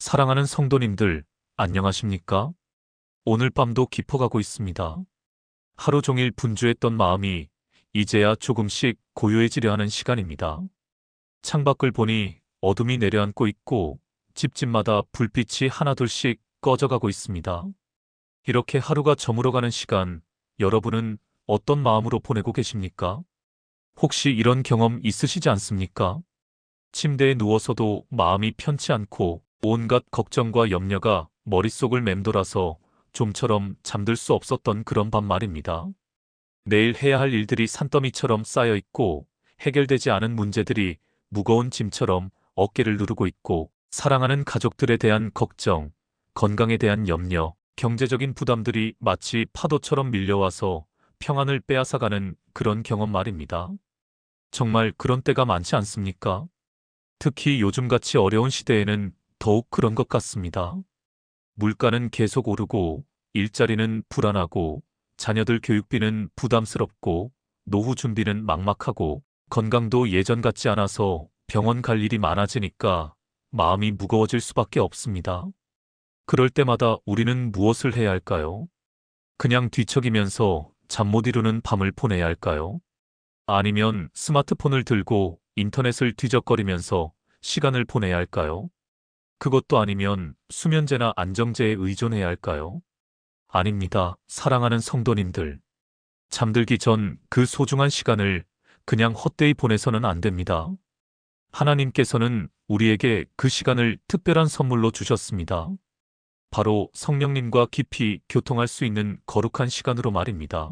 사랑하는 성도님들, 안녕하십니까? 오늘 밤도 깊어가고 있습니다. 하루 종일 분주했던 마음이 이제야 조금씩 고요해지려 하는 시간입니다. 창밖을 보니 어둠이 내려앉고 있고 집집마다 불빛이 하나둘씩 꺼져가고 있습니다. 이렇게 하루가 저물어가는 시간, 여러분은 어떤 마음으로 보내고 계십니까? 혹시 이런 경험 있으시지 않습니까? 침대에 누워서도 마음이 편치 않고 온갖 걱정과 염려가 머릿속을 맴돌아서 좀처럼 잠들 수 없었던 그런 밤 말입니다. 내일 해야 할 일들이 산더미처럼 쌓여 있고 해결되지 않은 문제들이 무거운 짐처럼 어깨를 누르고 있고 사랑하는 가족들에 대한 걱정, 건강에 대한 염려, 경제적인 부담들이 마치 파도처럼 밀려와서 평안을 빼앗아가는 그런 경험 말입니다. 정말 그런 때가 많지 않습니까? 특히 요즘같이 어려운 시대에는 더욱 그런 것 같습니다. 물가는 계속 오르고, 일자리는 불안하고, 자녀들 교육비는 부담스럽고, 노후 준비는 막막하고, 건강도 예전 같지 않아서 병원 갈 일이 많아지니까 마음이 무거워질 수밖에 없습니다. 그럴 때마다 우리는 무엇을 해야 할까요? 그냥 뒤척이면서 잠 못 이루는 밤을 보내야 할까요? 아니면 스마트폰을 들고 인터넷을 뒤적거리면서 시간을 보내야 할까요? 그것도 아니면 수면제나 안정제에 의존해야 할까요? 아닙니다. 사랑하는 성도님들. 잠들기 전 그 소중한 시간을 그냥 헛되이 보내서는 안 됩니다. 하나님께서는 우리에게 그 시간을 특별한 선물로 주셨습니다. 바로 성령님과 깊이 교통할 수 있는 거룩한 시간으로 말입니다.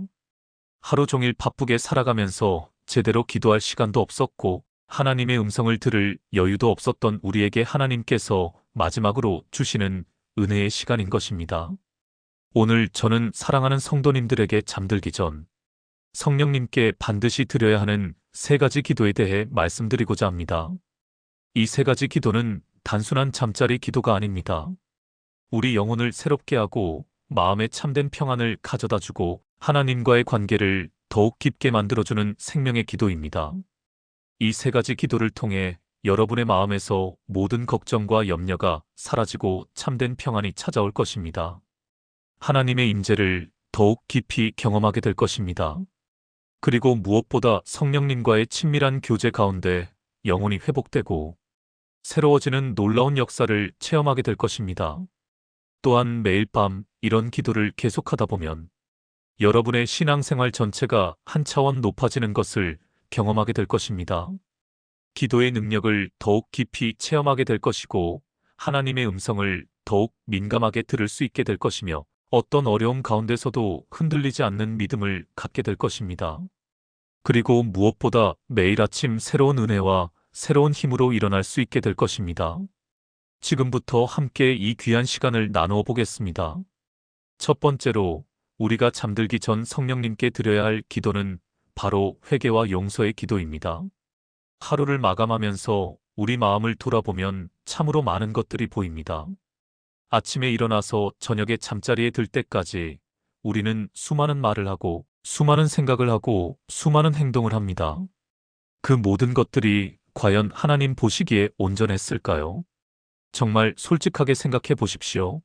하루 종일 바쁘게 살아가면서 제대로 기도할 시간도 없었고 하나님의 음성을 들을 여유도 없었던 우리에게 하나님께서 마지막으로 주시는 은혜의 시간인 것입니다. 오늘 저는 사랑하는 성도님들에게 잠들기 전 성령님께 반드시 드려야 하는 세 가지 기도에 대해 말씀드리고자 합니다. 이 세 가지 기도는 단순한 잠자리 기도가 아닙니다. 우리 영혼을 새롭게 하고 마음에 참된 평안을 가져다 주고 하나님과의 관계를 더욱 깊게 만들어주는 생명의 기도입니다. 이 세 가지 기도를 통해 여러분의 마음에서 모든 걱정과 염려가 사라지고 참된 평안이 찾아올 것입니다. 하나님의 임재를 더욱 깊이 경험하게 될 것입니다. 그리고 무엇보다 성령님과의 친밀한 교제 가운데 영혼이 회복되고 새로워지는 놀라운 역사를 체험하게 될 것입니다. 또한 매일 밤 이런 기도를 계속하다 보면 여러분의 신앙생활 전체가 한 차원 높아지는 것을 경험하게 될 것입니다. 기도의 능력을 더욱 깊이 체험하게 될 것이고 하나님의 음성을 더욱 민감하게 들을 수 있게 될 것이며 어떤 어려움 가운데서도 흔들리지 않는 믿음을 갖게 될 것입니다. 그리고 무엇보다 매일 아침 새로운 은혜와 새로운 힘으로 일어날 수 있게 될 것입니다. 지금부터 함께 이 귀한 시간을 나누어 보겠습니다. 첫 번째로 우리가 잠들기 전 성령님께 드려야 할 기도는 바로 회개와 용서의 기도입니다. 하루를 마감하면서 우리 마음을 돌아보면 참으로 많은 것들이 보입니다. 아침에 일어나서 저녁에 잠자리에 들 때까지 우리는 수많은 말을 하고 수많은 생각을 하고 수많은 행동을 합니다. 그 모든 것들이 과연 하나님 보시기에 온전했을까요? 정말 솔직하게 생각해 보십시오.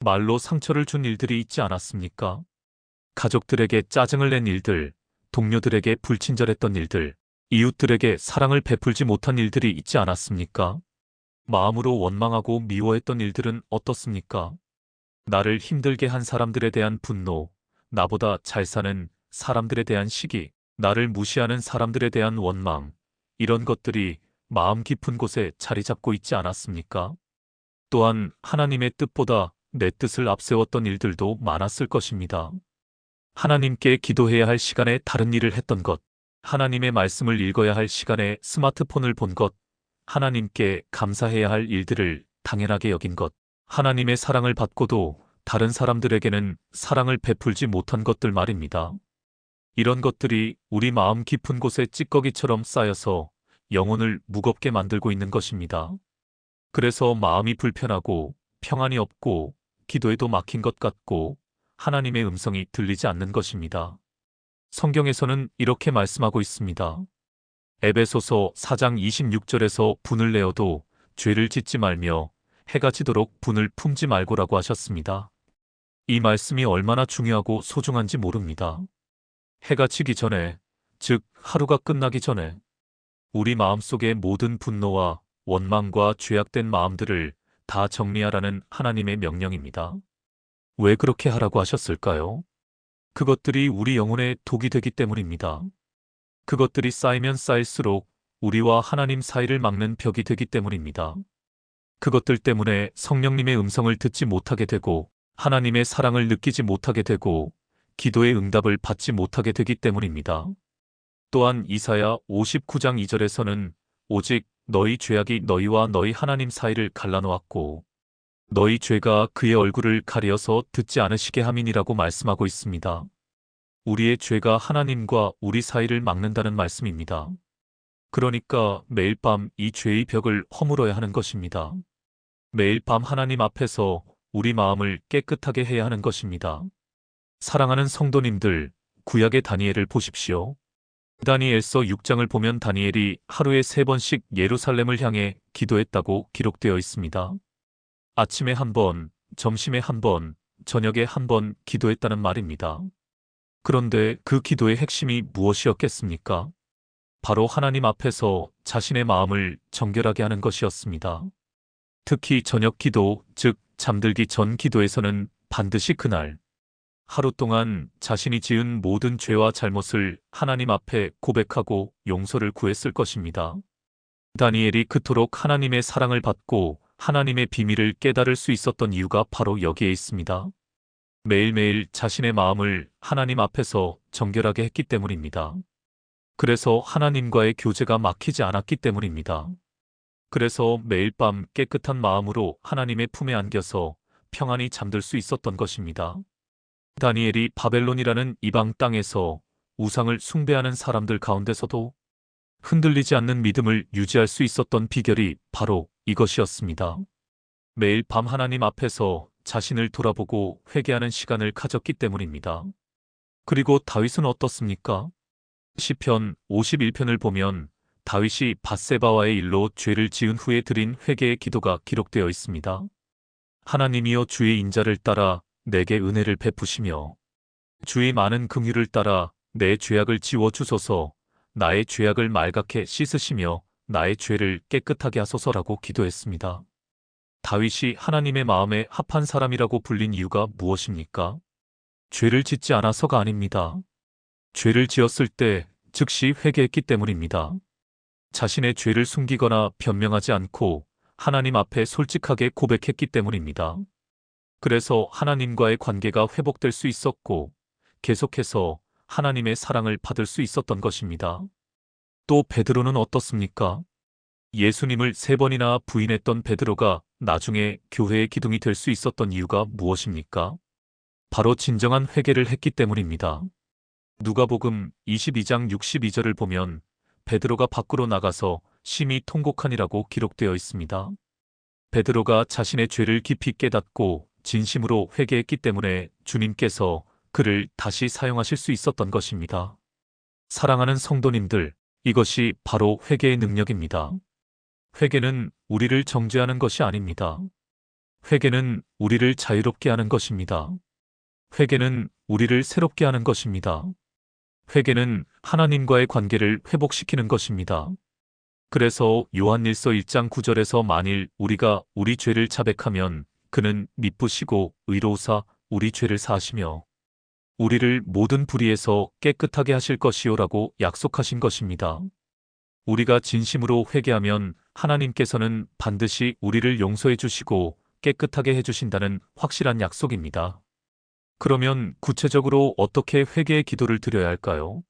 말로 상처를 준 일들이 있지 않았습니까? 가족들에게 짜증을 낸 일들, 동료들에게 불친절했던 일들, 이웃들에게 사랑을 베풀지 못한 일들이 있지 않았습니까? 마음으로 원망하고 미워했던 일들은 어떻습니까? 나를 힘들게 한 사람들에 대한 분노, 나보다 잘 사는 사람들에 대한 시기, 나를 무시하는 사람들에 대한 원망, 이런 것들이 마음 깊은 곳에 자리 잡고 있지 않았습니까? 또한 하나님의 뜻보다 내 뜻을 앞세웠던 일들도 많았을 것입니다. 하나님께 기도해야 할 시간에 다른 일을 했던 것, 하나님의 말씀을 읽어야 할 시간에 스마트폰을 본 것, 하나님께 감사해야 할 일들을 당연하게 여긴 것, 하나님의 사랑을 받고도 다른 사람들에게는 사랑을 베풀지 못한 것들 말입니다. 이런 것들이 우리 마음 깊은 곳에 찌꺼기처럼 쌓여서 영혼을 무겁게 만들고 있는 것입니다. 그래서 마음이 불편하고 평안이 없고 기도에도 막힌 것 같고 하나님의 음성이 들리지 않는 것입니다. 성경에서는 이렇게 말씀하고 있습니다. 에베소서 4장 26절에서 분을 내어도 죄를 짓지 말며 해가 지도록 분을 품지 말고라고 하셨습니다. 이 말씀이 얼마나 중요하고 소중한지 모릅니다. 해가 지기 전에, 즉 하루가 끝나기 전에 우리 마음속의 모든 분노와 원망과 죄악된 마음들을 다 정리하라는 하나님의 명령입니다. 왜 그렇게 하라고 하셨을까요? 그것들이 우리 영혼에 독이 되기 때문입니다. 그것들이 쌓이면 쌓일수록 우리와 하나님 사이를 막는 벽이 되기 때문입니다. 그것들 때문에 성령님의 음성을 듣지 못하게 되고 하나님의 사랑을 느끼지 못하게 되고 기도의 응답을 받지 못하게 되기 때문입니다. 또한 이사야 59장 2절에서는 오직 너희 죄악이 너희와 너희 하나님 사이를 갈라놓았고 너희 죄가 그의 얼굴을 가리어서 듣지 않으시게 함이니라고 말씀하고 있습니다. 우리의 죄가 하나님과 우리 사이를 막는다는 말씀입니다. 그러니까 매일 밤 이 죄의 벽을 허물어야 하는 것입니다. 매일 밤 하나님 앞에서 우리 마음을 깨끗하게 해야 하는 것입니다. 사랑하는 성도님들, 구약의 다니엘을 보십시오. 다니엘서 6장을 보면 다니엘이 하루에 3번씩 예루살렘을 향해 기도했다고 기록되어 있습니다. 아침에 1번, 점심에 1번, 저녁에 1번 기도했다는 말입니다. 그런데 그 기도의 핵심이 무엇이었겠습니까? 바로 하나님 앞에서 자신의 마음을 정결하게 하는 것이었습니다. 특히 저녁 기도, 즉 잠들기 전 기도에서는 반드시 그날 하루 동안 자신이 지은 모든 죄와 잘못을 하나님 앞에 고백하고 용서를 구했을 것입니다. 다니엘이 그토록 하나님의 사랑을 받고 하나님의 비밀을 깨달을 수 있었던 이유가 바로 여기에 있습니다. 매일매일 자신의 마음을 하나님 앞에서 정결하게 했기 때문입니다. 그래서 하나님과의 교제가 막히지 않았기 때문입니다. 그래서 매일 밤 깨끗한 마음으로 하나님의 품에 안겨서 평안히 잠들 수 있었던 것입니다. 다니엘이 바벨론이라는 이방 땅에서 우상을 숭배하는 사람들 가운데서도 흔들리지 않는 믿음을 유지할 수 있었던 비결이 바로 이것이었습니다. 매일 밤 하나님 앞에서 자신을 돌아보고 회개하는 시간을 가졌기 때문입니다. 그리고 다윗은 어떻습니까? 시편 51편을 보면 다윗이 밧세바와의 일로 죄를 지은 후에 드린 회개의 기도가 기록되어 있습니다. 하나님이여 주의 인자를 따라 내게 은혜를 베푸시며 주의 많은 긍휼을 따라 내 죄악을 지워 주소서. 나의 죄악을 말갛게 씻으시며 나의 죄를 깨끗하게 하소서라고 기도했습니다. 다윗이 하나님의 마음에 합한 사람이라고 불린 이유가 무엇입니까? 죄를 짓지 않아서가 아닙니다. 죄를 지었을 때 즉시 회개했기 때문입니다. 자신의 죄를 숨기거나 변명하지 않고 하나님 앞에 솔직하게 고백했기 때문입니다. 그래서 하나님과의 관계가 회복될 수 있었고 계속해서 하나님의 사랑을 받을 수 있었던 것입니다. 또 베드로는 어떻습니까? 예수님을 3번이나 부인했던 베드로가 나중에 교회의 기둥이 될 수 있었던 이유가 무엇입니까? 바로 진정한 회개를 했기 때문입니다. 누가복음 22장 62절을 보면 베드로가 밖으로 나가서 심히 통곡하니라고 기록되어 있습니다. 베드로가 자신의 죄를 깊이 깨닫고 진심으로 회개했기 때문에 주님께서 그를 다시 사용하실 수 있었던 것입니다. 사랑하는 성도님들, 이것이 바로 회개의 능력입니다. 회개는 우리를 정죄하는 것이 아닙니다. 회개는 우리를 자유롭게 하는 것입니다. 회개는 우리를 새롭게 하는 것입니다. 회개는 하나님과의 관계를 회복시키는 것입니다. 그래서 요한일서 1장 9절에서 만일 우리가 우리 죄를 자백하면 그는 미쁘시고 의로우사 우리 죄를 사하시며 우리를 모든 불의에서 깨끗하게 하실 것이요라고 약속하신 것입니다. 우리가 진심으로 회개하면 하나님께서는 반드시 우리를 용서해 주시고 깨끗하게 해주신다는 확실한 약속입니다. 그러면 구체적으로 어떻게 회개의 기도를 드려야 할까요?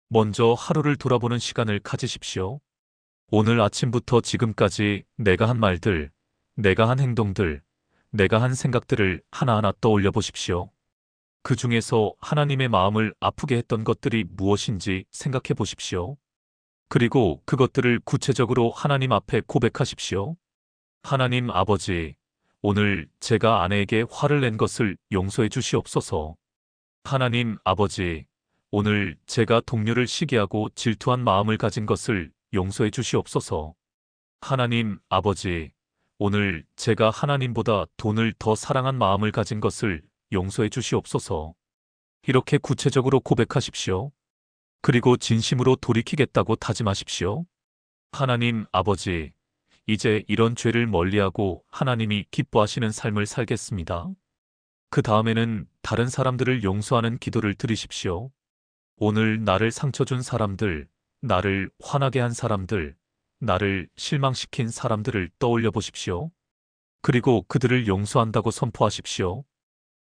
먼저 하루를 돌아보는 시간을 가지십시오. 오늘 아침부터 지금까지 내가 한 말들, 내가 한 행동들, 내가 한 생각들을 하나하나 떠올려 보십시오. 그 중에서 하나님의 마음을 아프게 했던 것들이 무엇인지 생각해 보십시오. 그리고 그것들을 구체적으로 하나님 앞에 고백하십시오. 하나님 아버지, 오늘 제가 아내에게 화를 낸 것을 용서해 주시옵소서. 하나님 아버지, 오늘 제가 동료를 시기하고 질투한 마음을 가진 것을 용서해 주시옵소서. 하나님 아버지, 오늘 제가 하나님보다 돈을 더 사랑한 마음을 가진 것을 용서해 주시옵소서. 이렇게 구체적으로 고백하십시오. 그리고 진심으로 돌이키겠다고 다짐하십시오. 하나님 아버지, 이제 이런 죄를 멀리하고 하나님이 기뻐하시는 삶을 살겠습니다. 그 다음에는 다른 사람들을 용서하는 기도를 드리십시오. 오늘 나를 상처 준 사람들, 나를 화나게 한 사람들, 나를 실망시킨 사람들을 떠올려 보십시오. 그리고 그들을 용서한다고 선포하십시오.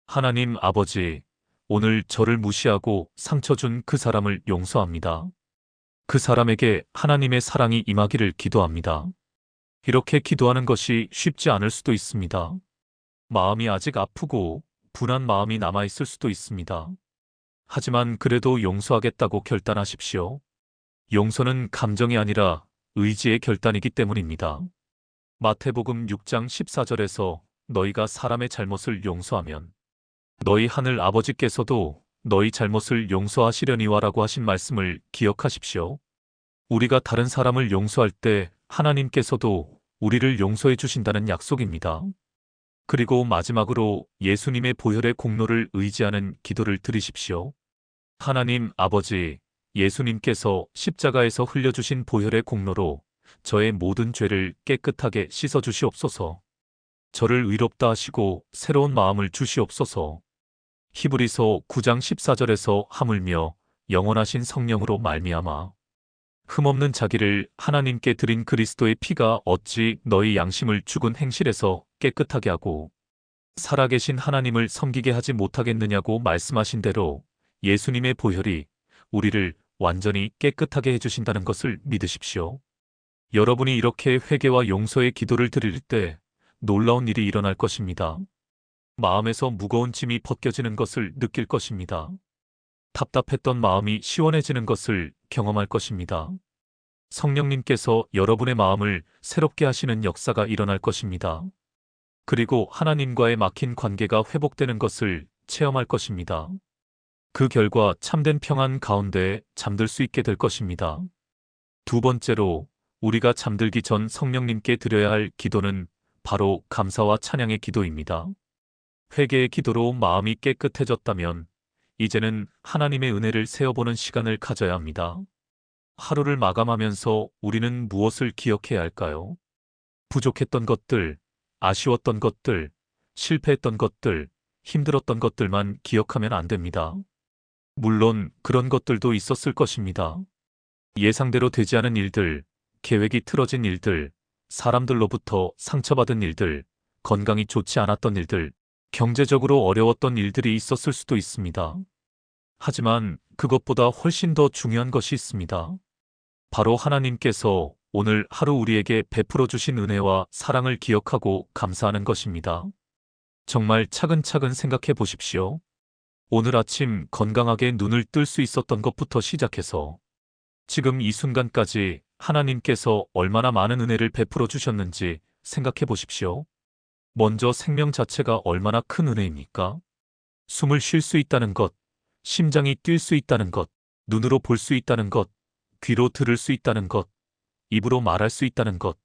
하나님 아버지, 오늘 저를 무시하고 상처 준 그 사람을 용서합니다. 그 사람에게 하나님의 사랑이 임하기를 기도합니다. 이렇게 기도하는 것이 쉽지 않을 수도 있습니다. 마음이 아직 아프고 분한 마음이 남아있을 수도 있습니다. 하지만 그래도 용서하겠다고 결단하십시오. 용서는 감정이 아니라 의지의 결단이기 때문입니다. 마태복음 6장 14절에서 너희가 사람의 잘못을 용서하면 너희 하늘 아버지께서도 너희 잘못을 용서하시려니와라고 하신 말씀을 기억하십시오. 우리가 다른 사람을 용서할 때 하나님께서도 우리를 용서해 주신다는 약속입니다. 그리고 마지막으로 예수님의 보혈의 공로를 의지하는 기도를 드리십시오. 하나님 아버지, 예수님께서 십자가에서 흘려주신 보혈의 공로로 저의 모든 죄를 깨끗하게 씻어 주시옵소서. 저를 의롭다 하시고 새로운 마음을 주시옵소서. 히브리서 9장 14절에서 하물며 영원하신 성령으로 말미암아 흠없는 자기를 하나님께 드린 그리스도의 피가 어찌 너희 양심을 죽은 행실에서 깨끗하게 하고 살아계신 하나님을 섬기게 하지 못하겠느냐고 말씀하신 대로 예수님의 보혈이 우리를 완전히 깨끗하게 해주신다는 것을 믿으십시오. 여러분이 이렇게 회개와 용서의 기도를 드릴 때 놀라운 일이 일어날 것입니다. 마음에서 무거운 짐이 벗겨지는 것을 느낄 것입니다. 답답했던 마음이 시원해지는 것을 경험할 것입니다. 성령님께서 여러분의 마음을 새롭게 하시는 역사가 일어날 것입니다. 그리고 하나님과의 막힌 관계가 회복되는 것을 체험할 것입니다. 그 결과 참된 평안 가운데 잠들 수 있게 될 것입니다. 두 번째로 우리가 잠들기 전 성령님께 드려야 할 기도는 바로 감사와 찬양의 기도입니다. 회개의 기도로 마음이 깨끗해졌다면 이제는 하나님의 은혜를 세어보는 시간을 가져야 합니다. 하루를 마감하면서 우리는 무엇을 기억해야 할까요? 부족했던 것들, 아쉬웠던 것들, 실패했던 것들, 힘들었던 것들만 기억하면 안 됩니다. 물론 그런 것들도 있었을 것입니다. 예상대로 되지 않은 일들, 계획이 틀어진 일들, 사람들로부터 상처받은 일들, 건강이 좋지 않았던 일들, 경제적으로 어려웠던 일들이 있었을 수도 있습니다. 하지만 그것보다 훨씬 더 중요한 것이 있습니다. 바로 하나님께서 오늘 하루 우리에게 베풀어 주신 은혜와 사랑을 기억하고 감사하는 것입니다. 정말 차근차근 생각해 보십시오. 오늘 아침 건강하게 눈을 뜰 수 있었던 것부터 시작해서 지금 이 순간까지 하나님께서 얼마나 많은 은혜를 베풀어 주셨는지 생각해 보십시오. 먼저 생명 자체가 얼마나 큰 은혜입니까? 숨을 쉴 수 있다는 것, 심장이 뛸 수 있다는 것, 눈으로 볼 수 있다는 것, 귀로 들을 수 있다는 것, 입으로 말할 수 있다는 것,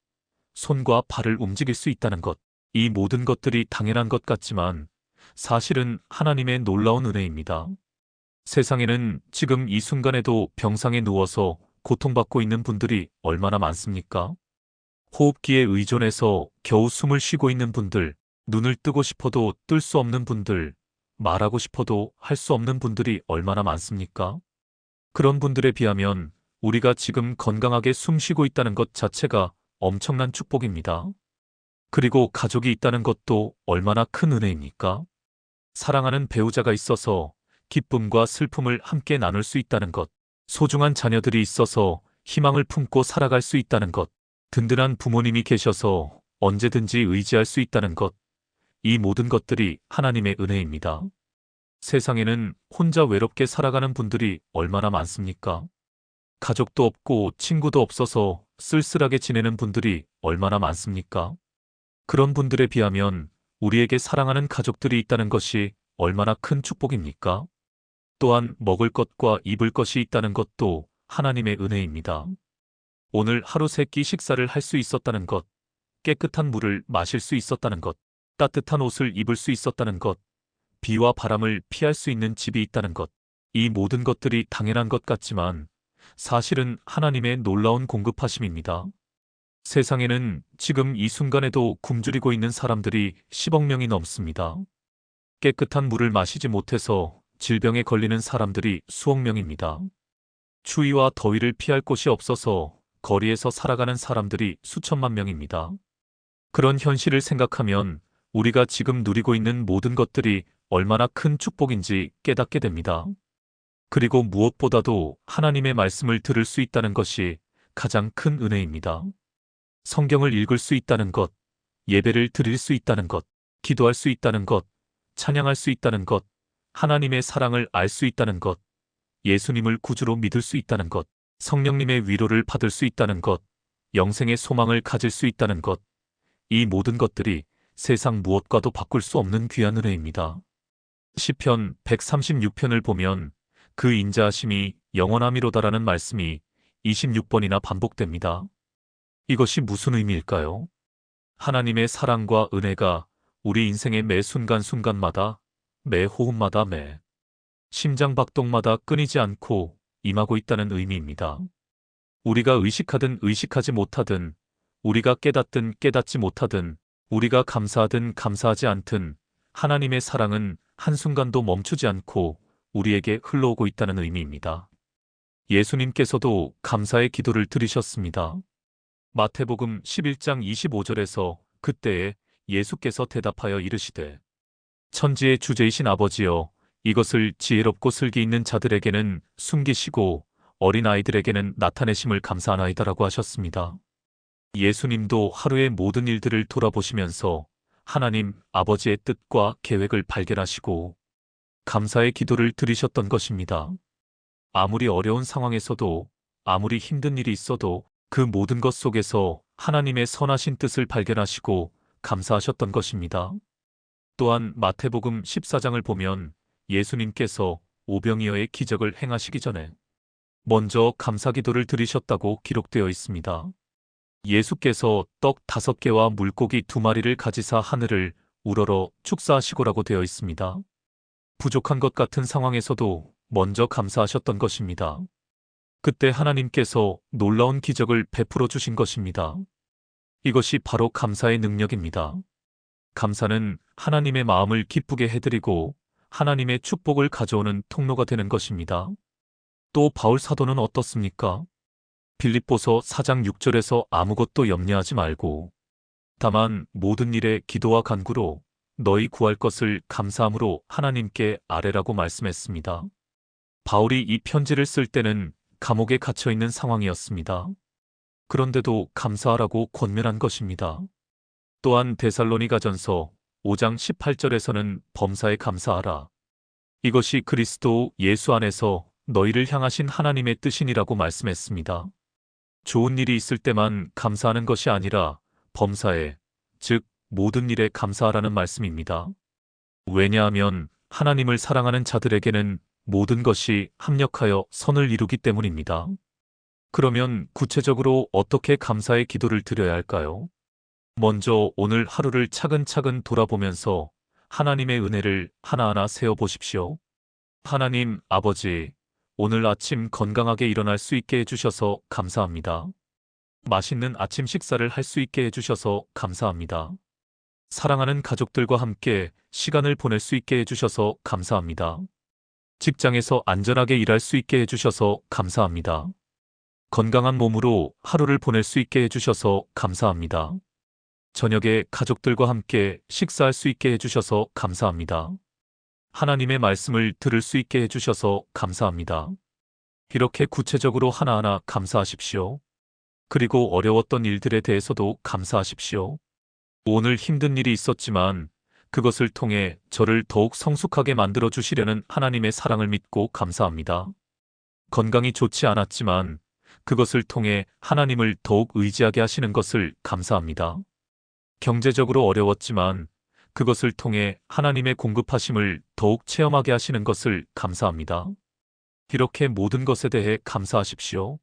손과 발을 움직일 수 있다는 것, 이 모든 것들이 당연한 것 같지만 사실은 하나님의 놀라운 은혜입니다. 세상에는 지금 이 순간에도 병상에 누워서 고통받고 있는 분들이 얼마나 많습니까? 호흡기에 의존해서 겨우 숨을 쉬고 있는 분들, 눈을 뜨고 싶어도 뜰 수 없는 분들, 말하고 싶어도 할 수 없는 분들이 얼마나 많습니까? 그런 분들에 비하면 우리가 지금 건강하게 숨 쉬고 있다는 것 자체가 엄청난 축복입니다. 그리고 가족이 있다는 것도 얼마나 큰 은혜입니까? 사랑하는 배우자가 있어서 기쁨과 슬픔을 함께 나눌 수 있다는 것, 소중한 자녀들이 있어서 희망을 품고 살아갈 수 있다는 것, 든든한 부모님이 계셔서 언제든지 의지할 수 있다는 것, 이 모든 것들이 하나님의 은혜입니다. 세상에는 혼자 외롭게 살아가는 분들이 얼마나 많습니까? 가족도 없고 친구도 없어서 쓸쓸하게 지내는 분들이 얼마나 많습니까? 그런 분들에 비하면 우리에게 사랑하는 가족들이 있다는 것이 얼마나 큰 축복입니까? 또한 먹을 것과 입을 것이 있다는 것도 하나님의 은혜입니다. 오늘 하루 세 끼 식사를 할 수 있었다는 것, 깨끗한 물을 마실 수 있었다는 것, 따뜻한 옷을 입을 수 있었다는 것, 비와 바람을 피할 수 있는 집이 있다는 것, 이 모든 것들이 당연한 것 같지만 사실은 하나님의 놀라운 공급하심입니다. 세상에는 지금 이 순간에도 굶주리고 있는 사람들이 10억 명이 넘습니다. 깨끗한 물을 마시지 못해서 질병에 걸리는 사람들이 수억 명입니다. 추위와 더위를 피할 곳이 없어서 거리에서 살아가는 사람들이 수천만 명입니다. 그런 현실을 생각하면 우리가 지금 누리고 있는 모든 것들이 얼마나 큰 축복인지 깨닫게 됩니다. 그리고 무엇보다도 하나님의 말씀을 들을 수 있다는 것이 가장 큰 은혜입니다. 성경을 읽을 수 있다는 것, 예배를 드릴 수 있다는 것, 기도할 수 있다는 것, 찬양할 수 있다는 것, 하나님의 사랑을 알 수 있다는 것, 예수님을 구주로 믿을 수 있다는 것, 성령님의 위로를 받을 수 있다는 것, 영생의 소망을 가질 수 있다는 것, 이 모든 것들이 세상 무엇과도 바꿀 수 없는 귀한 은혜입니다. 시편 136편을 보면 그 인자하심이 영원함이로다라는 말씀이 26번이나 반복됩니다. 이것이 무슨 의미일까요? 하나님의 사랑과 은혜가 우리 인생의 매 순간순간마다, 매 호흡마다, 매 심장박동마다 끊이지 않고 임하고 있다는 의미입니다. 우리가 의식하든 의식하지 못하든, 우리가 깨닫든 깨닫지 못하든, 우리가 감사하든 감사하지 않든 하나님의 사랑은 한순간도 멈추지 않고 우리에게 흘러오고 있다는 의미입니다. 예수님께서도 감사의 기도를 드리셨습니다. 마태복음 11장 25절에서 그때에 예수께서 대답하여 이르시되 천지의 주제이신 아버지여 이것을 지혜롭고 슬기 있는 자들에게는 숨기시고 어린아이들에게는 나타내심을 감사하나이다라고 하셨습니다. 예수님도 하루의 모든 일들을 돌아보시면서 하나님 아버지의 뜻과 계획을 발견하시고 감사의 기도를 드리셨던 것입니다. 아무리 어려운 상황에서도 아무리 힘든 일이 있어도 그 모든 것 속에서 하나님의 선하신 뜻을 발견하시고 감사하셨던 것입니다. 또한 마태복음 14장을 보면 예수님께서 오병이어의 기적을 행하시기 전에 먼저 감사기도를 드리셨다고 기록되어 있습니다. 예수께서 떡 5개와 물고기 2마리를 가지사 하늘을 우러러 축사하시고라고 되어 있습니다. 부족한 것 같은 상황에서도 먼저 감사하셨던 것입니다. 그때 하나님께서 놀라운 기적을 베풀어 주신 것입니다. 이것이 바로 감사의 능력입니다. 감사는 하나님의 마음을 기쁘게 해드리고 하나님의 축복을 가져오는 통로가 되는 것입니다. 또 바울 사도는 어떻습니까? 빌립보서 4장 6절에서 아무것도 염려하지 말고 다만 모든 일에 기도와 간구로 너희 구할 것을 감사함으로 하나님께 아뢰라고 말씀했습니다. 바울이 이 편지를 쓸 때는 감옥에 갇혀 있는 상황이었습니다. 그런데도 감사하라고 권면한 것입니다. 또한 데살로니가전서 5장 18절에서는 범사에 감사하라. 이것이 그리스도 예수 안에서 너희를 향하신 하나님의 뜻이니라고 말씀했습니다. 좋은 일이 있을 때만 감사하는 것이 아니라 범사에, 즉 모든 일에 감사하라는 말씀입니다. 왜냐하면 하나님을 사랑하는 자들에게는 모든 것이 합력하여 선을 이루기 때문입니다. 그러면 구체적으로 어떻게 감사의 기도를 드려야 할까요? 먼저 오늘 하루를 차근차근 돌아보면서 하나님의 은혜를 하나하나 세어보십시오. 하나님 아버지, 오늘 아침 건강하게 일어날 수 있게 해주셔서 감사합니다. 맛있는 아침 식사를 할 수 있게 해주셔서 감사합니다. 사랑하는 가족들과 함께 시간을 보낼 수 있게 해주셔서 감사합니다. 직장에서 안전하게 일할 수 있게 해주셔서 감사합니다. 건강한 몸으로 하루를 보낼 수 있게 해주셔서 감사합니다. 저녁에 가족들과 함께 식사할 수 있게 해주셔서 감사합니다. 하나님의 말씀을 들을 수 있게 해주셔서 감사합니다. 이렇게 구체적으로 하나하나 감사하십시오. 그리고 어려웠던 일들에 대해서도 감사하십시오. 오늘 힘든 일이 있었지만 그것을 통해 저를 더욱 성숙하게 만들어 주시려는 하나님의 사랑을 믿고 감사합니다. 건강이 좋지 않았지만 그것을 통해 하나님을 더욱 의지하게 하시는 것을 감사합니다. 경제적으로 어려웠지만 그것을 통해 하나님의 공급하심을 더욱 체험하게 하시는 것을 감사합니다. 이렇게 모든 것에 대해 감사하십시오.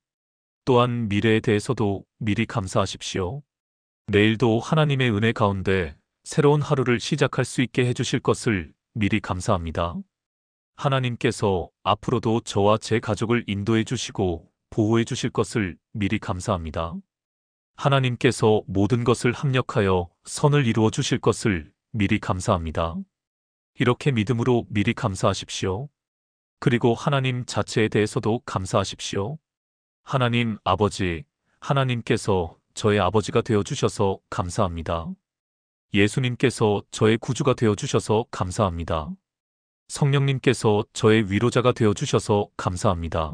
또한 미래에 대해서도 미리 감사하십시오. 내일도 하나님의 은혜 가운데 새로운 하루를 시작할 수 있게 해주실 것을 미리 감사합니다. 하나님께서 앞으로도 저와 제 가족을 인도해 주시고 보호해 주실 것을 미리 감사합니다. 하나님께서 모든 것을 합력하여 선을 이루어 주실 것을 미리 감사합니다. 이렇게 믿음으로 미리 감사하십시오. 그리고 하나님 자체에 대해서도 감사하십시오. 하나님 아버지, 하나님께서 저의 아버지가 되어 주셔서 감사합니다. 예수님께서 저의 구주가 되어 주셔서 감사합니다. 성령님께서 저의 위로자가 되어 주셔서 감사합니다.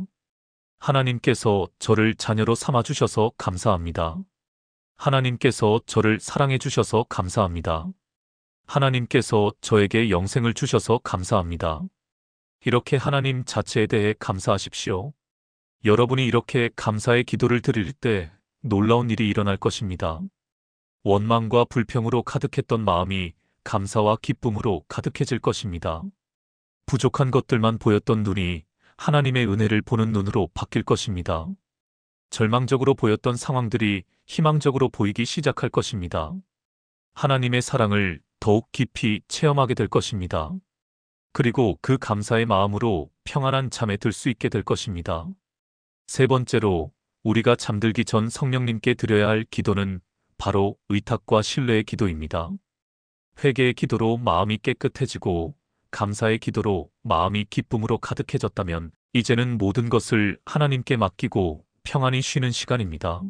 하나님께서 저를 자녀로 삼아 주셔서 감사합니다. 하나님께서 저를 사랑해 주셔서 감사합니다. 하나님께서 저에게 영생을 주셔서 감사합니다. 이렇게 하나님 자체에 대해 감사하십시오. 여러분이 이렇게 감사의 기도를 드릴 때 놀라운 일이 일어날 것입니다. 원망과 불평으로 가득했던 마음이 감사와 기쁨으로 가득해질 것입니다. 부족한 것들만 보였던 눈이 하나님의 은혜를 보는 눈으로 바뀔 것입니다. 절망적으로 보였던 상황들이 희망적으로 보이기 시작할 것입니다. 하나님의 사랑을 더욱 깊이 체험하게 될 것입니다. 그리고 그 감사의 마음으로 평안한 잠에 들 수 있게 될 것입니다. 세 번째로 우리가 잠들기 전 성령님께 드려야 할 기도는 바로 의탁과 신뢰의 기도입니다. 회개의 기도로 마음이 깨끗해지고 감사의 기도로 마음이 기쁨으로 가득해졌다면 이제는 모든 것을 하나님께 맡기고 평안히 쉬는 시간입니다.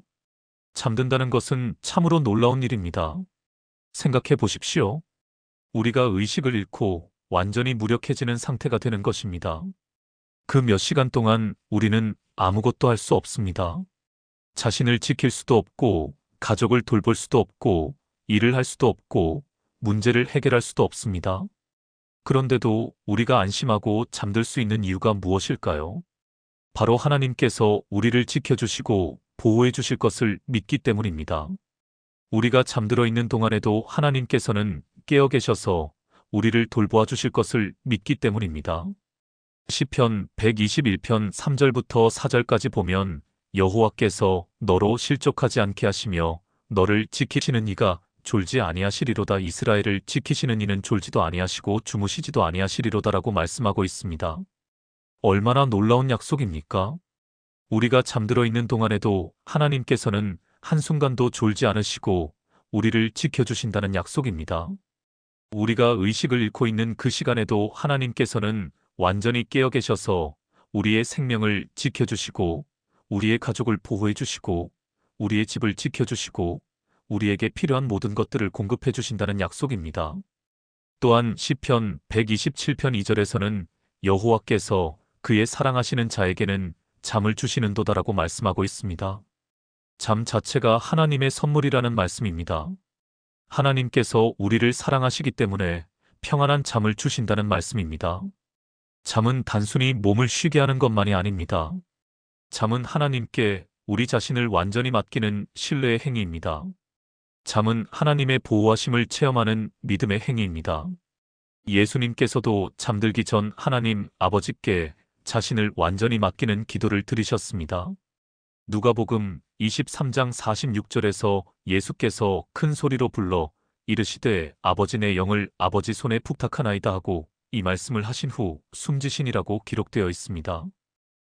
잠든다는 것은 참으로 놀라운 일입니다. 생각해 보십시오. 우리가 의식을 잃고 완전히 무력해지는 상태가 되는 것입니다. 그 몇 시간 동안 우리는 아무것도 할 수 없습니다. 자신을 지킬 수도 없고, 가족을 돌볼 수도 없고, 일을 할 수도 없고, 문제를 해결할 수도 없습니다. 그런데도 우리가 안심하고 잠들 수 있는 이유가 무엇일까요? 바로 하나님께서 우리를 지켜주시고 보호해 주실 것을 믿기 때문입니다. 우리가 잠들어 있는 동안에도 하나님께서는 깨어 계셔서 우리를 돌보아 주실 것을 믿기 때문입니다. 시편 121편 3절부터 4절까지 보면 여호와께서 너로 실족하지 않게 하시며 너를 지키시는 이가 졸지 아니하시리로다. 이스라엘을 지키시는 이는 졸지도 아니하시고 주무시지도 아니하시리로다라고 말씀하고 있습니다. 얼마나 놀라운 약속입니까? 우리가 잠들어 있는 동안에도 하나님께서는 한순간도 졸지 않으시고 우리를 지켜주신다는 약속입니다. 우리가 의식을 잃고 있는 그 시간에도 하나님께서는 완전히 깨어 계셔서 우리의 생명을 지켜주시고 우리의 가족을 보호해 주시고 우리의 집을 지켜주시고 우리에게 필요한 모든 것들을 공급해 주신다는 약속입니다. 또한 시편 127편 2절에서는 여호와께서 그의 사랑하시는 자에게는 잠을 주시는도다라고 말씀하고 있습니다. 잠 자체가 하나님의 선물이라는 말씀입니다. 하나님께서 우리를 사랑하시기 때문에 평안한 잠을 주신다는 말씀입니다. 잠은 단순히 몸을 쉬게 하는 것만이 아닙니다. 잠은 하나님께 우리 자신을 완전히 맡기는 신뢰의 행위입니다. 잠은 하나님의 보호하심을 체험하는 믿음의 행위입니다. 예수님께서도 잠들기 전 하나님 아버지께 자신을 완전히 맡기는 기도를 드리셨습니다. 누가복음 23장 46절에서 예수께서 큰 소리로 불러 이르시되 아버지 내 영을 아버지 손에 부탁하나이다 하고 이 말씀을 하신 후 숨지시니라고 기록되어 있습니다.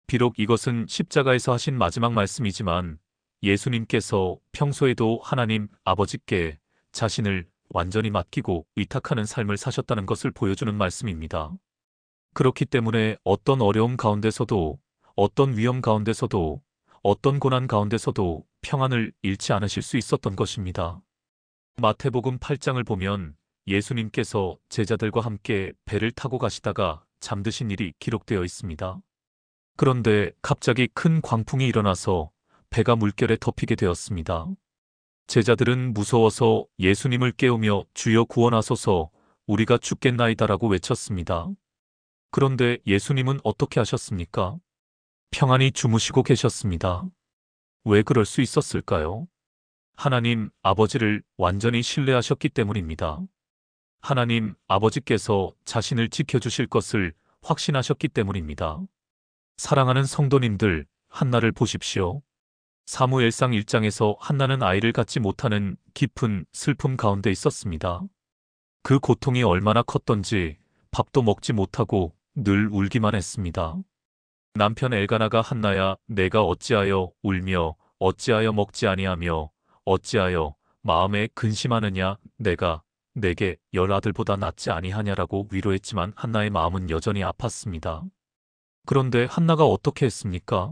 비록 이것은 십자가에서 하신 마지막 말씀이지만 예수님께서 평소에도 하나님 아버지께 자신을 완전히 맡기고 의탁하는 삶을 사셨다는 것을 보여주는 말씀입니다. 그렇기 때문에 어떤 어려움 가운데서도 어떤 위험 가운데서도 어떤 고난 가운데서도 평안을 잃지 않으실 수 있었던 것입니다. 마태복음 8장을 보면 예수님께서 제자들과 함께 배를 타고 가시다가 잠드신 일이 기록되어 있습니다. 그런데 갑자기 큰 광풍이 일어나서 배가 물결에 덮이게 되었습니다. 제자들은 무서워서 예수님을 깨우며 주여 구원하소서 우리가 죽겠나이다라고 외쳤습니다. 그런데 예수님은 어떻게 하셨습니까? 평안히 주무시고 계셨습니다. 왜 그럴 수 있었을까요? 하나님 아버지를 완전히 신뢰하셨기 때문입니다. 하나님 아버지께서 자신을 지켜주실 것을 확신하셨기 때문입니다. 사랑하는 성도님들, 한나를 보십시오. 사무엘상 1장에서 한나는 아이를 갖지 못하는 깊은 슬픔 가운데 있었습니다. 그 고통이 얼마나 컸던지 밥도 먹지 못하고 늘 울기만 했습니다. 남편 엘가나가 한나야 내가 어찌하여 울며 어찌하여 먹지 아니하며 어찌하여 마음에 근심하느냐 내가 내게 10아들보다 낫지 아니하냐라고 위로했지만 한나의 마음은 여전히 아팠습니다. 그런데 한나가 어떻게 했습니까?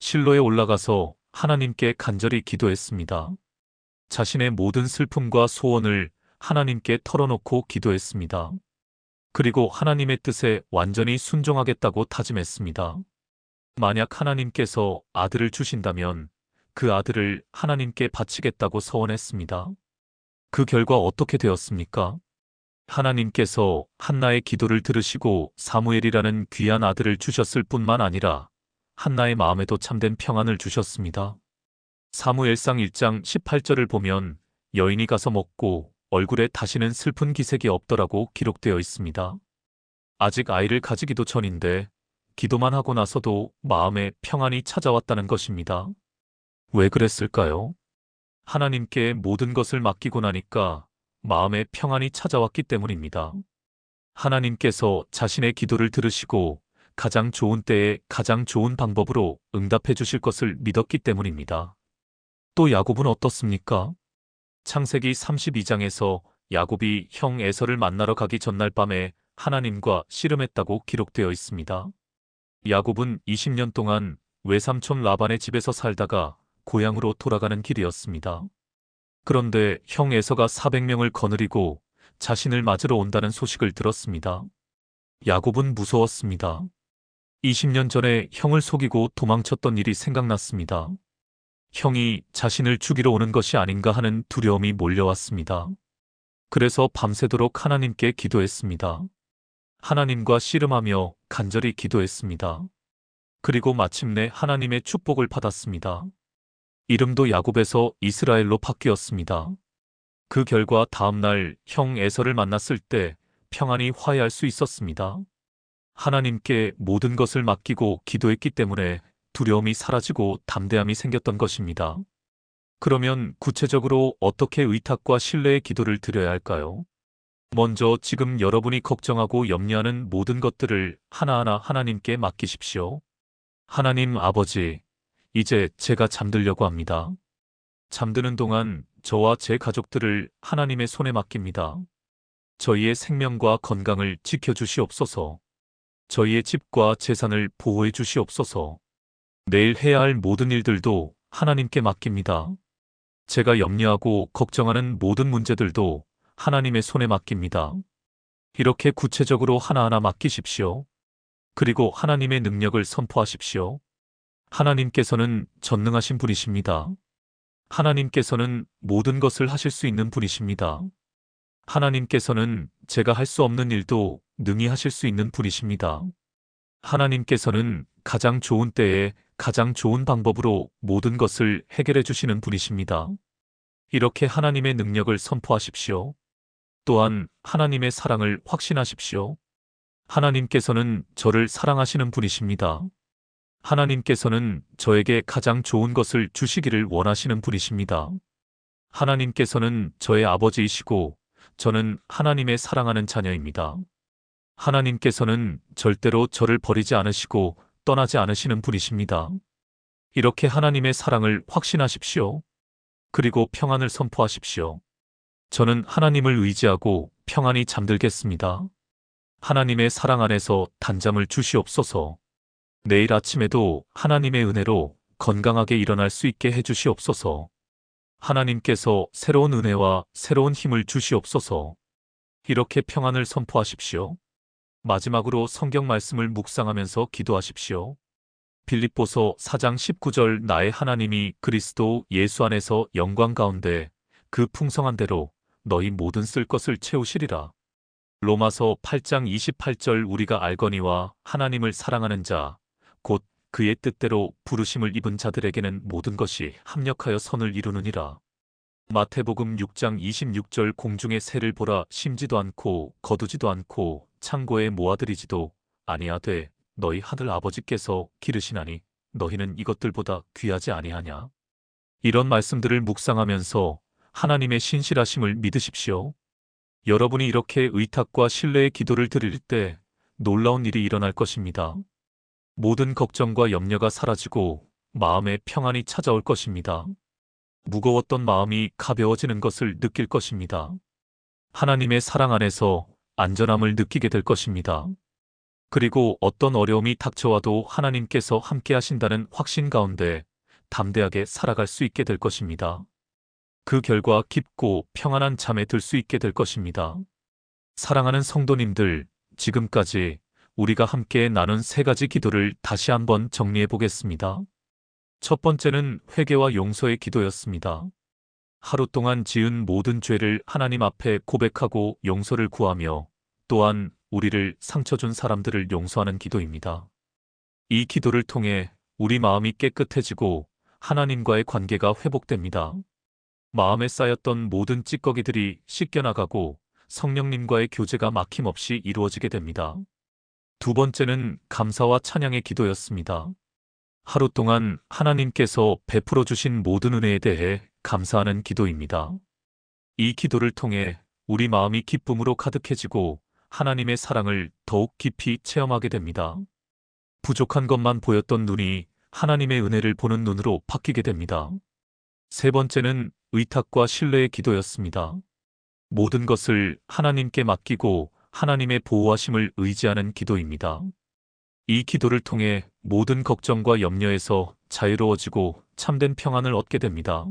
실로에 올라가서 하나님께 간절히 기도했습니다. 자신의 모든 슬픔과 소원을 하나님께 털어놓고 기도했습니다. 그리고 하나님의 뜻에 완전히 순종하겠다고 다짐했습니다. 만약 하나님께서 아들을 주신다면 그 아들을 하나님께 바치겠다고 서원했습니다. 그 결과 어떻게 되었습니까? 하나님께서 한나의 기도를 들으시고 사무엘이라는 귀한 아들을 주셨을 뿐만 아니라 한나의 마음에도 참된 평안을 주셨습니다. 사무엘상 1장 18절을 보면 여인이 가서 먹고 얼굴에 다시는 슬픈 기색이 없더라고 기록되어 있습니다. 아직 아이를 가지기도 전인데 기도만 하고 나서도 마음에 평안이 찾아왔다는 것입니다. 왜 그랬을까요? 하나님께 모든 것을 맡기고 나니까 마음에 평안이 찾아왔기 때문입니다. 하나님께서 자신의 기도를 들으시고 가장 좋은 때에 가장 좋은 방법으로 응답해 주실 것을 믿었기 때문입니다. 또 야곱은 어떻습니까? 창세기 32장에서 야곱이 형 에서를 만나러 가기 전날 밤에 하나님과 씨름했다고 기록되어 있습니다. 야곱은 20년 동안 외삼촌 라반의 집에서 살다가 고향으로 돌아가는 길이었습니다. 그런데 형 에서가 400명을 거느리고 자신을 맞으러 온다는 소식을 들었습니다. 야곱은 무서웠습니다. 20년 전에 형을 속이고 도망쳤던 일이 생각났습니다. 형이 자신을 죽이러 오는 것이 아닌가 하는 두려움이 몰려왔습니다. 그래서 밤새도록 하나님께 기도했습니다. 하나님과 씨름하며 간절히 기도했습니다. 그리고 마침내 하나님의 축복을 받았습니다. 이름도 야곱에서 이스라엘로 바뀌었습니다. 그 결과 다음날 형 에서를 만났을 때 평안히 화해할 수 있었습니다. 하나님께 모든 것을 맡기고 기도했기 때문에 두려움이 사라지고 담대함이 생겼던 것입니다. 그러면 구체적으로 어떻게 의탁과 신뢰의 기도를 드려야 할까요? 먼저 지금 여러분이 걱정하고 염려하는 모든 것들을 하나하나 하나님께 맡기십시오. 하나님 아버지, 이제 제가 잠들려고 합니다. 잠드는 동안 저와 제 가족들을 하나님의 손에 맡깁니다. 저희의 생명과 건강을 지켜주시옵소서. 저희의 집과 재산을 보호해 주시옵소서. 내일 해야 할 모든 일들도 하나님께 맡깁니다. 제가 염려하고 걱정하는 모든 문제들도 하나님의 손에 맡깁니다. 이렇게 구체적으로 하나하나 맡기십시오. 그리고 하나님의 능력을 선포하십시오. 하나님께서는 전능하신 분이십니다. 하나님께서는 모든 것을 하실 수 있는 분이십니다. 하나님께서는 제가 할 수 없는 일도 능히 하실 수 있는 분이십니다. 하나님께서는 가장 좋은 때에 가장 좋은 방법으로 모든 것을 해결해 주시는 분이십니다. 이렇게 하나님의 능력을 선포하십시오. 또한 하나님의 사랑을 확신하십시오. 하나님께서는 저를 사랑하시는 분이십니다. 하나님께서는 저에게 가장 좋은 것을 주시기를 원하시는 분이십니다. 하나님께서는 저의 아버지이시고 저는 하나님의 사랑하는 자녀입니다. 하나님께서는 절대로 저를 버리지 않으시고 떠나지 않으시는 분이십니다. 이렇게 하나님의 사랑을 확신하십시오. 그리고 평안을 선포하십시오. 저는 하나님을 의지하고 평안히 잠들겠습니다. 하나님의 사랑 안에서 단잠을 주시옵소서. 내일 아침에도 하나님의 은혜로 건강하게 일어날 수 있게 해주시옵소서. 하나님께서 새로운 은혜와 새로운 힘을 주시옵소서. 이렇게 평안을 선포하십시오. 마지막으로 성경 말씀을 묵상하면서 기도하십시오. 빌립보서 4장 19절 나의 하나님이 그리스도 예수 안에서 영광 가운데 그 풍성한 대로 너희 모든 쓸 것을 채우시리라. 로마서 8장 28절 우리가 알거니와 하나님을 사랑하는 자, 곧 그의 뜻대로 부르심을 입은 자들에게는 모든 것이 합력하여 선을 이루느니라. 마태복음 6장 26절 공중의 새를 보라 심지도 않고 거두지도 않고 창고에 모아들이지도 아니하되 너희 하늘 아버지께서 기르시나니 너희는 이것들보다 귀하지 아니하냐? 이런 말씀들을 묵상하면서 하나님의 신실하심을 믿으십시오. 여러분이 이렇게 의탁과 신뢰의 기도를 드릴 때 놀라운 일이 일어날 것입니다. 모든 걱정과 염려가 사라지고 마음의 평안이 찾아올 것입니다. 무거웠던 마음이 가벼워지는 것을 느낄 것입니다. 하나님의 사랑 안에서 안전함을 느끼게 될 것입니다. 그리고 어떤 어려움이 닥쳐와도 하나님께서 함께 하신다는 확신 가운데 담대하게 살아갈 수 있게 될 것입니다. 그 결과 깊고 평안한 잠에 들 수 있게 될 것입니다. 사랑하는 성도님들, 지금까지 우리가 함께 나눈 세 가지 기도를 다시 한번 정리해 보겠습니다. 첫 번째는 회개와 용서의 기도였습니다. 하루 동안 지은 모든 죄를 하나님 앞에 고백하고 용서를 구하며 또한 우리를 상처 준 사람들을 용서하는 기도입니다. 이 기도를 통해 우리 마음이 깨끗해지고 하나님과의 관계가 회복됩니다. 마음에 쌓였던 모든 찌꺼기들이 씻겨나가고 성령님과의 교제가 막힘없이 이루어지게 됩니다. 두 번째는 감사와 찬양의 기도였습니다. 하루 동안 하나님께서 베풀어 주신 모든 은혜에 대해 감사하는 기도입니다. 이 기도를 통해 우리 마음이 기쁨으로 가득해지고 하나님의 사랑을 더욱 깊이 체험하게 됩니다. 부족한 것만 보였던 눈이 하나님의 은혜를 보는 눈으로 바뀌게 됩니다. 세 번째는 의탁과 신뢰의 기도였습니다. 모든 것을 하나님께 맡기고 하나님의 보호하심을 의지하는 기도입니다. 이 기도를 통해 모든 걱정과 염려에서 자유로워지고 참된 평안을 얻게 됩니다.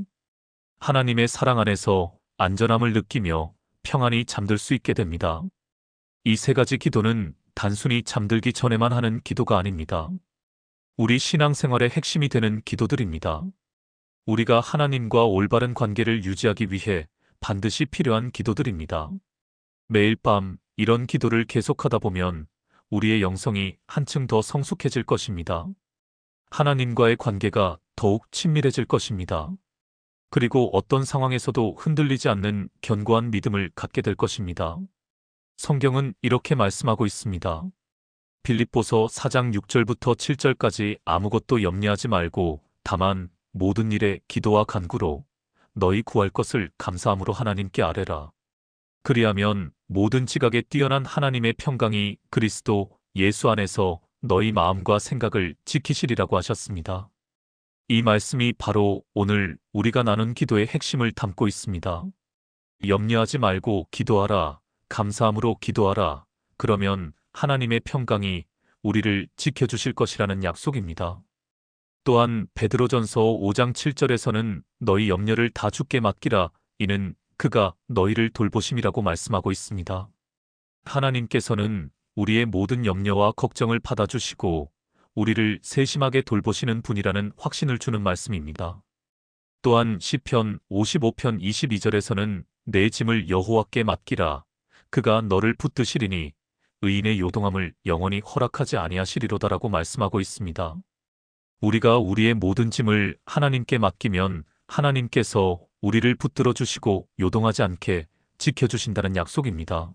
하나님의 사랑 안에서 안전함을 느끼며 평안히 잠들 수 있게 됩니다. 이 세 가지 기도는 단순히 잠들기 전에만 하는 기도가 아닙니다. 우리 신앙생활의 핵심이 되는 기도들입니다. 우리가 하나님과 올바른 관계를 유지하기 위해 반드시 필요한 기도들입니다. 매일 밤 이런 기도를 계속하다 보면 우리의 영성이 한층 더 성숙해질 것입니다. 하나님과의 관계가 더욱 친밀해질 것입니다. 그리고 어떤 상황에서도 흔들리지 않는 견고한 믿음을 갖게 될 것입니다. 성경은 이렇게 말씀하고 있습니다. 빌립보서 4장 6절부터 7절까지 아무것도 염려하지 말고 다만 모든 일에 기도와 간구로 너희 구할 것을 감사함으로 하나님께 아뢰라. 그리하면 모든 지각에 뛰어난 하나님의 평강이 그리스도 예수 안에서 너희 마음과 생각을 지키시리라고 하셨습니다. 이 말씀이 바로 오늘 우리가 나눈 기도의 핵심을 담고 있습니다. 염려하지 말고 기도하라. 감사함으로 기도하라. 그러면 하나님의 평강이 우리를 지켜주실 것이라는 약속입니다. 또한 베드로전서 5장 7절에서는 너희 염려를 다 주께 맡기라. 이는 그가 너희를 돌보심이라고 말씀하고 있습니다. 하나님께서는 우리의 모든 염려와 걱정을 받아주시고 우리를 세심하게 돌보시는 분이라는 확신을 주는 말씀입니다. 또한 시편 55편 22절에서는 내 짐을 여호와께 맡기라. 그가 너를 붙드시리니 의인의 요동함을 영원히 허락하지 아니하시리로다라고 말씀하고 있습니다. 우리가 우리의 모든 짐을 하나님께 맡기면 하나님께서 우리를 붙들어 주시고 요동하지 않게 지켜주신다는 약속입니다.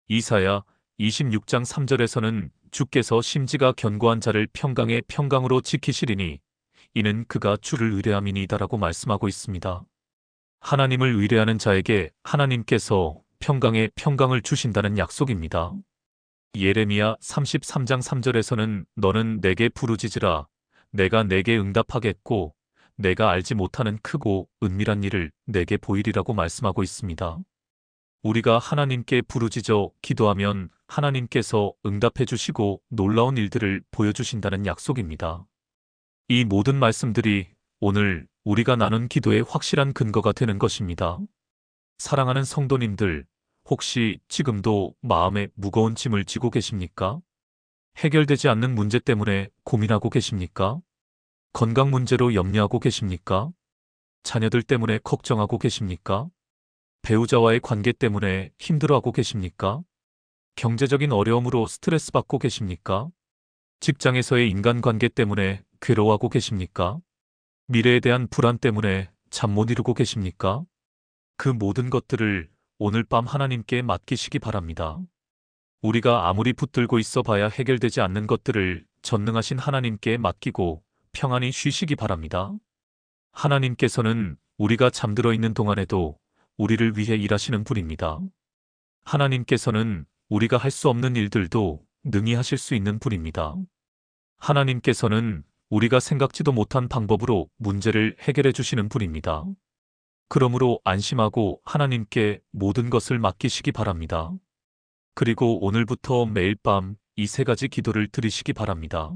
이사야 26장 3절에서는 주께서 심지가 견고한 자를 평강의 평강으로 지키시리니 이는 그가 주를 의뢰함이니이다라고 말씀하고 있습니다. 하나님을 의뢰하는 자에게 하나님께서 평강의 평강을 주신다는 약속입니다. 예레미야 33장 3절에서는 너는 내게 부르짖으라. 내가 내게 응답하겠고 내가 알지 못하는 크고 은밀한 일을 내게 보이리라고 말씀하고 있습니다. 우리가 하나님께 부르짖어 기도하면 하나님께서 응답해 주시고 놀라운 일들을 보여주신다는 약속입니다. 이 모든 말씀들이 오늘 우리가 나눈 기도의 확실한 근거가 되는 것입니다. 사랑하는 성도님들, 혹시 지금도 마음에 무거운 짐을 지고 계십니까? 해결되지 않는 문제 때문에 고민하고 계십니까? 건강 문제로 염려하고 계십니까? 자녀들 때문에 걱정하고 계십니까? 배우자와의 관계 때문에 힘들어하고 계십니까? 경제적인 어려움으로 스트레스 받고 계십니까? 직장에서의 인간관계 때문에 괴로워하고 계십니까? 미래에 대한 불안 때문에 잠 못 이루고 계십니까? 그 모든 것들을 오늘 밤 하나님께 맡기시기 바랍니다. 우리가 아무리 붙들고 있어 봐야 해결되지 않는 것들을 전능하신 하나님께 맡기고 평안히 쉬시기 바랍니다. 하나님께서는 우리가 잠들어 있는 동안에도 우리를 위해 일하시는 분입니다. 하나님께서는 우리가 할 수 없는 일들도 능히 하실 수 있는 분입니다. 하나님께서는 우리가 생각지도 못한 방법으로 문제를 해결해 주시는 분입니다. 그러므로 안심하고 하나님께 모든 것을 맡기시기 바랍니다. 그리고 오늘부터 매일 밤 이 세 가지 기도를 드리시기 바랍니다.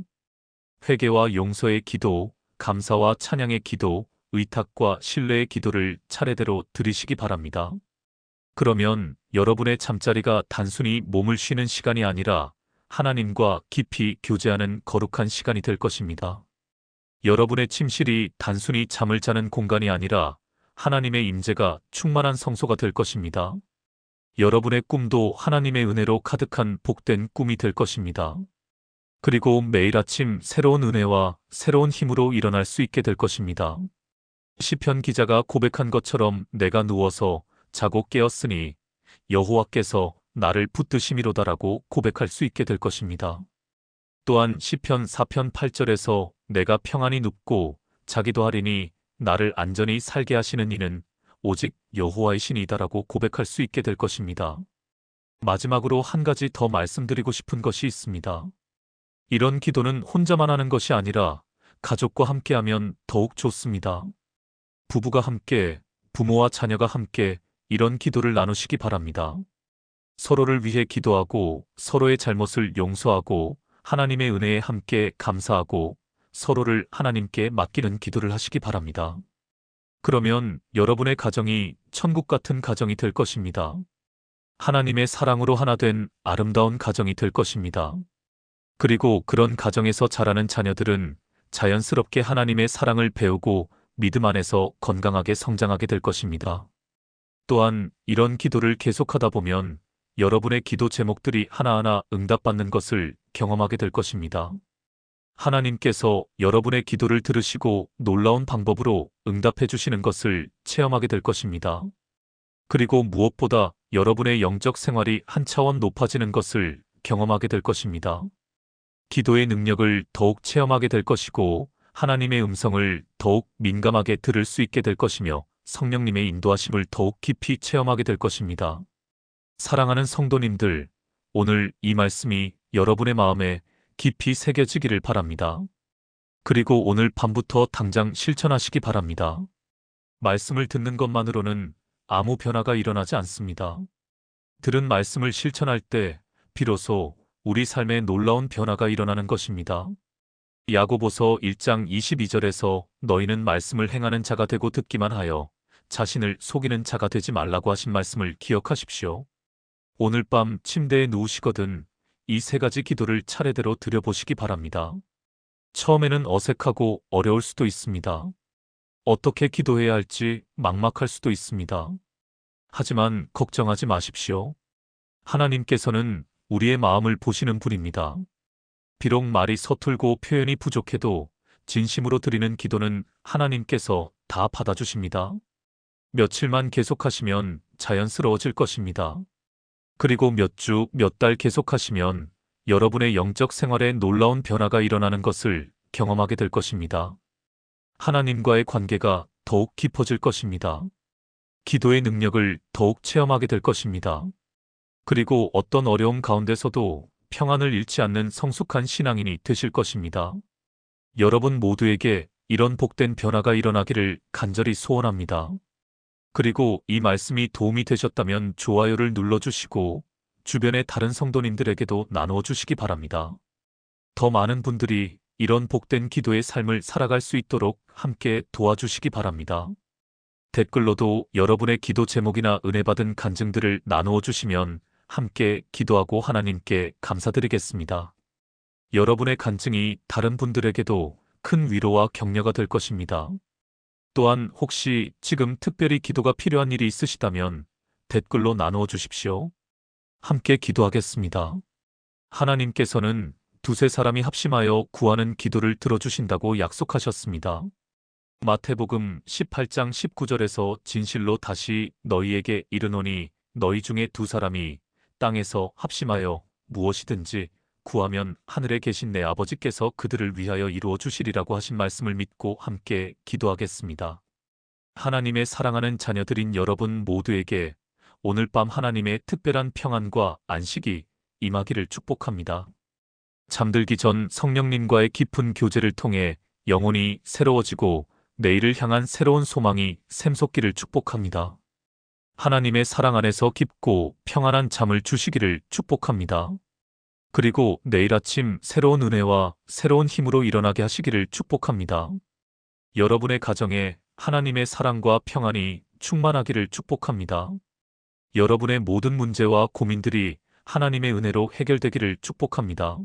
회개와 용서의 기도, 감사와 찬양의 기도, 의탁과 신뢰의 기도를 차례대로 드리시기 바랍니다. 그러면 여러분의 잠자리가 단순히 몸을 쉬는 시간이 아니라 하나님과 깊이 교제하는 거룩한 시간이 될 것입니다. 여러분의 침실이 단순히 잠을 자는 공간이 아니라 하나님의 임재가 충만한 성소가 될 것입니다. 여러분의 꿈도 하나님의 은혜로 가득한 복된 꿈이 될 것입니다. 그리고 매일 아침 새로운 은혜와 새로운 힘으로 일어날 수 있게 될 것입니다. 시편 기자가 고백한 것처럼 내가 누워서 자고 깨었으니 여호와께서 나를 붙드심이로다라고 고백할 수 있게 될 것입니다. 또한 시편 4편 8절에서 내가 평안히 눕고 자기도 하리니 나를 안전히 살게 하시는 이는 오직 여호와이시니이다라고 고백할 수 있게 될 것입니다. 마지막으로 한 가지 더 말씀드리고 싶은 것이 있습니다. 이런 기도는 혼자만 하는 것이 아니라 가족과 함께하면 더욱 좋습니다. 부부가 함께, 부모와 자녀가 함께 이런 기도를 나누시기 바랍니다. 서로를 위해 기도하고 서로의 잘못을 용서하고 하나님의 은혜에 함께 감사하고 서로를 하나님께 맡기는 기도를 하시기 바랍니다. 그러면 여러분의 가정이 천국 같은 가정이 될 것입니다. 하나님의 사랑으로 하나 된 아름다운 가정이 될 것입니다. 그리고 그런 가정에서 자라는 자녀들은 자연스럽게 하나님의 사랑을 배우고 믿음 안에서 건강하게 성장하게 될 것입니다. 또한 이런 기도를 계속하다 보면 여러분의 기도 제목들이 하나하나 응답받는 것을 경험하게 될 것입니다. 하나님께서 여러분의 기도를 들으시고 놀라운 방법으로 응답해 주시는 것을 체험하게 될 것입니다. 그리고 무엇보다 여러분의 영적 생활이 한 차원 높아지는 것을 경험하게 될 것입니다. 기도의 능력을 더욱 체험하게 될 것이고 하나님의 음성을 더욱 민감하게 들을 수 있게 될 것이며 성령님의 인도하심을 더욱 깊이 체험하게 될 것입니다. 사랑하는 성도님들, 오늘 이 말씀이 여러분의 마음에 깊이 새겨지기를 바랍니다. 그리고 오늘 밤부터 당장 실천하시기 바랍니다. 말씀을 듣는 것만으로는 아무 변화가 일어나지 않습니다. 들은 말씀을 실천할 때 비로소 우리 삶에 놀라운 변화가 일어나는 것입니다. 야고보서 1장 22절에서 너희는 말씀을 행하는 자가 되고 듣기만 하여 자신을 속이는 자가 되지 말라고 하신 말씀을 기억하십시오. 오늘 밤 침대에 누우시거든 이 세 가지 기도를 차례대로 드려보시기 바랍니다. 처음에는 어색하고 어려울 수도 있습니다. 어떻게 기도해야 할지 막막할 수도 있습니다. 하지만 걱정하지 마십시오. 하나님께서는 우리의 마음을 보시는 분입니다. 비록 말이 서툴고 표현이 부족해도 진심으로 드리는 기도는 하나님께서 다 받아주십니다. 며칠만 계속하시면 자연스러워질 것입니다. 그리고 몇 주, 몇 달 계속하시면 여러분의 영적 생활에 놀라운 변화가 일어나는 것을 경험하게 될 것입니다. 하나님과의 관계가 더욱 깊어질 것입니다. 기도의 능력을 더욱 체험하게 될 것입니다. 그리고 어떤 어려움 가운데서도 평안을 잃지 않는 성숙한 신앙인이 되실 것입니다. 여러분 모두에게 이런 복된 변화가 일어나기를 간절히 소원합니다. 그리고 이 말씀이 도움이 되셨다면 좋아요를 눌러주시고 주변의 다른 성도님들에게도 나누어 주시기 바랍니다. 더 많은 분들이 이런 복된 기도의 삶을 살아갈 수 있도록 함께 도와주시기 바랍니다. 댓글로도 여러분의 기도 제목이나 은혜받은 간증들을 나누어 주시면 함께 기도하고 하나님께 감사드리겠습니다. 여러분의 간증이 다른 분들에게도 큰 위로와 격려가 될 것입니다. 또한 혹시 지금 특별히 기도가 필요한 일이 있으시다면 댓글로 나누어 주십시오. 함께 기도하겠습니다. 하나님께서는 두세 사람이 합심하여 구하는 기도를 들어주신다고 약속하셨습니다. 마태복음 18장 19절에서 진실로 다시 너희에게 이르노니 너희 중에 두 사람이 땅에서 합심하여 무엇이든지 구하면 하늘에 계신 내 아버지께서 그들을 위하여 이루어 주시리라고 하신 말씀을 믿고 함께 기도하겠습니다. 하나님의 사랑하는 자녀들인 여러분 모두에게 오늘 밤 하나님의 특별한 평안과 안식이 임하기를 축복합니다. 잠들기 전 성령님과의 깊은 교제를 통해 영혼이 새로워지고 내일을 향한 새로운 소망이 샘솟기를 축복합니다. 하나님의 사랑 안에서 깊고 평안한 잠을 주시기를 축복합니다. 그리고 내일 아침 새로운 은혜와 새로운 힘으로 일어나게 하시기를 축복합니다. 여러분의 가정에 하나님의 사랑과 평안이 충만하기를 축복합니다. 여러분의 모든 문제와 고민들이 하나님의 은혜로 해결되기를 축복합니다.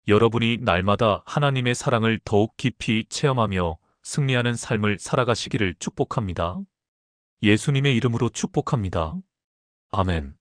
여러분이 날마다 하나님의 사랑을 더욱 깊이 체험하며 승리하는 삶을 살아가시기를 축복합니다. 예수님의 이름으로 축복합니다. 아멘.